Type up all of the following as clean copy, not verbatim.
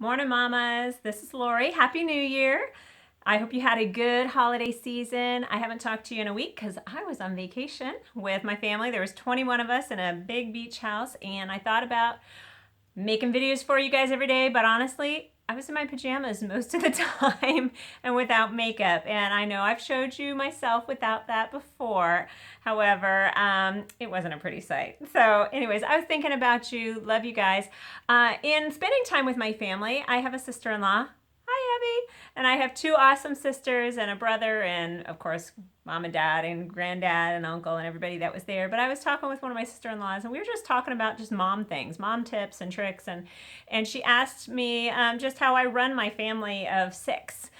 Morning, mamas. This is Lori. Happy New Year. I hope you had a good holiday season. I haven't talked to you in a week because I was on vacation with my family. There was 21 of us in a big beach house, and I thought about making videos for you guys every day, but honestly, I was in my pajamas most of the time and without makeup. And I know I've showed you myself without that before. However, it wasn't a pretty sight. So anyways, I was thinking about you. Love you guys. In spending time with my family, I have a sister-in-law. Hi, Abby. And I have two awesome sisters and a brother, and of course, mom and dad and granddad and uncle and everybody that was there. But I was talking with one of my sister-in-laws, and we were just talking about just mom things, mom tips and tricks. And she asked me just how I run my family of six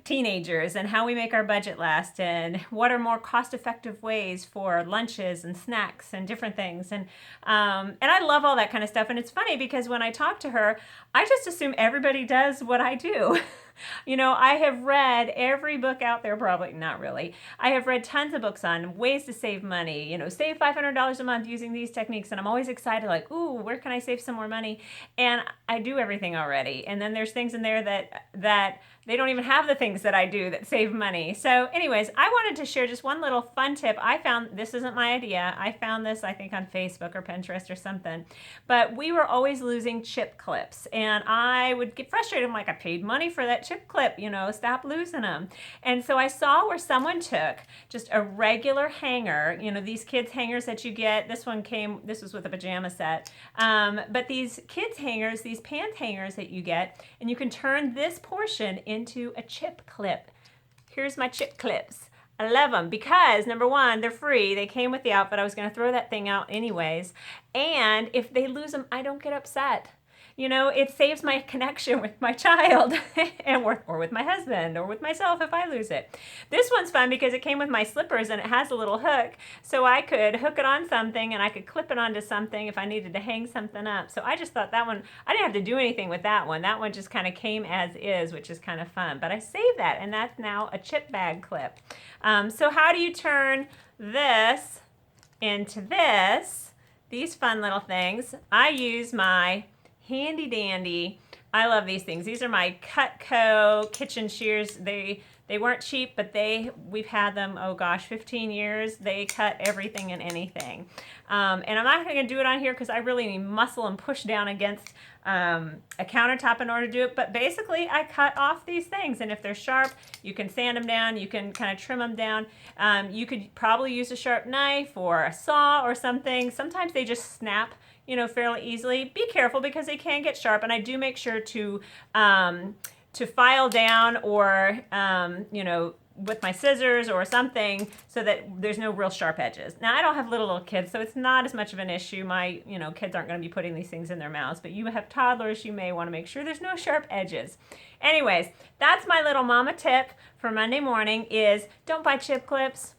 teenagers and how we make our budget last and what are more cost-effective ways for lunches and snacks and different things. And I love all that kind of stuff. And it's funny because when I talk to her, I just assume everybody does what I do. You know, I have read every book out there, probably not really. I have read tons of books on ways to save money, you know, save $500 a month using these techniques. And I'm always excited, like, ooh, where can I save some more money? And I do everything already. And then there's things in there that they don't even have the things that I do that save money. So anyways, I wanted to share just one little fun tip. I found, this isn't my idea. I found this, I think, on Facebook or Pinterest or something. But we were always losing chip clips. And I would get frustrated. I'm like, I paid money for that chip clip, you know, stop losing them. And so I saw where someone took just a regular hanger, you know, these kids hangers that you get. This was with a pajama set. But these kids hangers, these pants hangers that you get, and you can turn this portion into a chip clip. Here's my chip clips. I love them because, number one, they're free. They came with the outfit. I was going to throw that thing out anyways. And if they lose them, I don't get upset. You know, it saves my connection with my child or with my husband or with myself if I lose it. This one's fun because it came with my slippers and it has a little hook, so I could hook it on something and I could clip it onto something if I needed to hang something up. So I just thought that one, I didn't have to do anything with that one. That one just kind of came as is, which is kind of fun. But I saved that, and that's now a chip bag clip. So how do you turn this into this? These fun little things. I use my handy dandy. I love these things. These are my Cutco kitchen shears. They weren't cheap, but we've had them, oh gosh, 15 years. They cut everything and anything. And I'm not going to do it on here because I really need muscle and push down against a countertop in order to do it. But basically, I cut off these things. And if they're sharp, you can sand them down. You can kind of trim them down. You could probably use a sharp knife or a saw or something. Sometimes they just snap, you know, fairly easily. Be careful because they can get sharp, and I do make sure to file down or, you know, with my scissors or something so that there's no real sharp edges. Now, I don't have little kids, so it's not as much of an issue. My, you know, kids aren't going to be putting these things in their mouths, but you have toddlers, you may want to make sure there's no sharp edges. Anyways, that's my little mama tip for Monday morning is don't buy chip clips.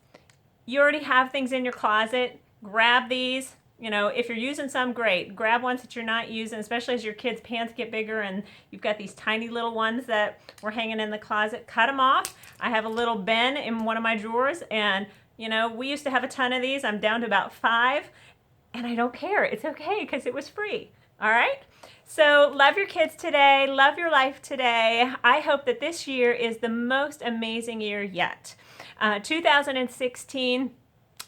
You already have things in your closet. Grab these. You know, if you're using some, great. Grab ones that you're not using, especially as your kids' pants get bigger and you've got these tiny little ones that were hanging in the closet. Cut them off. I have a little bin in one of my drawers, and, you know, we used to have a ton of these. I'm down to about 5, and I don't care. It's okay because it was free. All right? So love your kids today. Love your life today. I hope that this year is the most amazing year yet. 2016,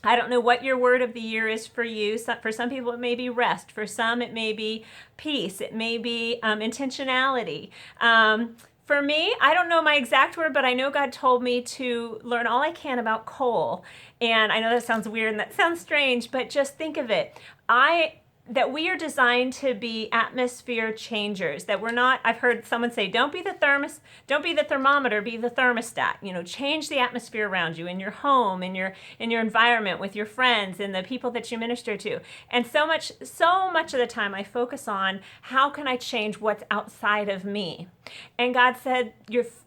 I don't know what your word of the year is for you. For some people, it may be rest. For some, it may be peace. It may be intentionality. For me, I don't know my exact word, but I know God told me to learn all I can about coal. And I know that sounds weird and that sounds strange, but just think of it. That we are designed to be atmosphere changers, that we're not, I've heard someone say, don't be the thermometer, be the thermostat. You know, change the atmosphere around you in your home, in your environment, with your friends and the people that you minister to. And so much of the time I focus on how can I change what's outside of me? And God said,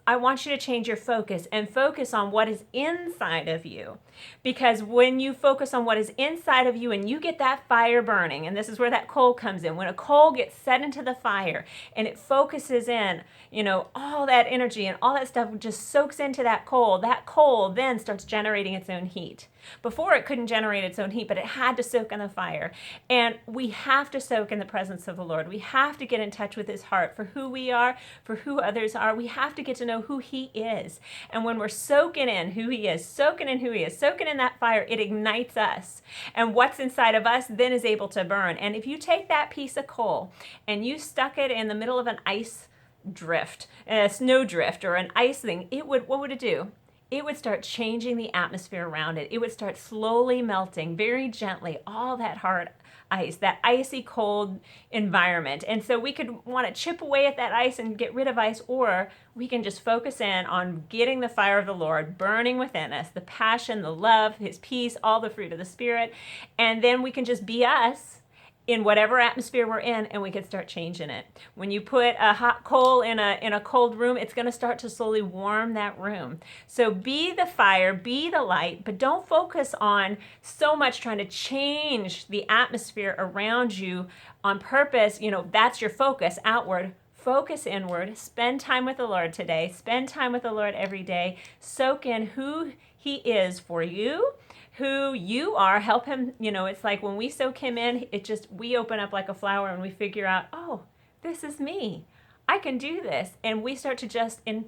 I want you to change your focus and focus on what is inside of you. Because when you focus on what is inside of you and you get that fire burning, and this is where that coal comes in, when a coal gets set into the fire and it focuses in, you know, all that energy and all that stuff just soaks into that coal then starts generating its own heat. Before, it couldn't generate its own heat, but it had to soak in the fire. And we have to soak in the presence of the Lord. We have to get in touch with his heart for who we are, for who others are. We have to get to know who he is. And when we're soaking in who he is, soaking in that fire, it ignites us. And what's inside of us then is able to burn. And if you take that piece of coal and you stuck it in the middle of an ice drift, a snow drift or an ice thing, what would it do? It would start changing the atmosphere around it. It would start slowly melting very gently, all that hard ice, that icy cold environment. And so we could want to chip away at that ice and get rid of ice, or we can just focus in on getting the fire of the Lord burning within us, the passion, the love, his peace, all the fruit of the Spirit. And then we can just be us in whatever atmosphere we're in, and we can start changing it. When you put a hot coal in a cold room, it's going to start to slowly warm that room. So be the fire, be the light, but don't focus on so much trying to change the atmosphere around you on purpose. That's your focus outward. Focus inward. Spend time with the Lord today. Spend time with the Lord every day. Soak in who he is for you, who you are. Help him. It's like when we soak him in, we open up like a flower and we figure out, oh, this is me. I can do this. And we start to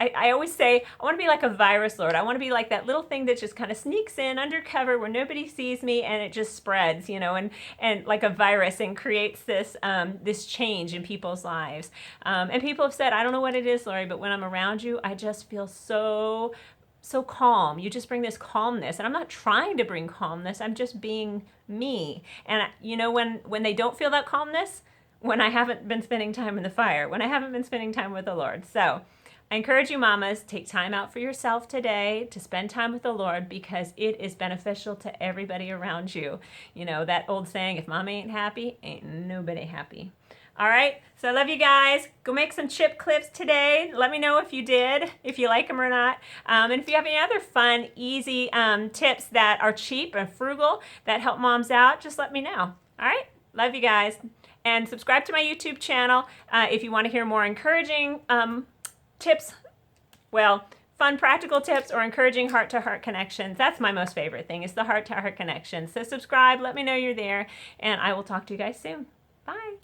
I always say, I want to be like a virus, Lord. I want to be like that little thing that just kind of sneaks in undercover where nobody sees me, and it just spreads, and like a virus, and creates this change in people's lives. And people have said, I don't know what it is, Lori, but when I'm around you, I just feel so calm. You just bring this calmness. And I'm not trying to bring calmness. I'm just being me. And when they don't feel that calmness, when I haven't been spending time in the fire, when I haven't been spending time with the Lord. So I encourage you, mamas, take time out for yourself today to spend time with the Lord, because it is beneficial to everybody around you. That old saying, if mama ain't happy, ain't nobody happy. All right, so I love you guys. Go make some chip clips today. Let me know if you did, if you like them or not. And if you have any other fun, easy tips that are cheap and frugal that help moms out, just let me know. All right, love you guys. And subscribe to my YouTube channel if you want to hear more encouraging tips, fun practical tips or encouraging heart-to-heart connections. That's my most favorite thing, is the heart-to-heart connection. So subscribe, let me know you're there, and I will talk to you guys soon. Bye.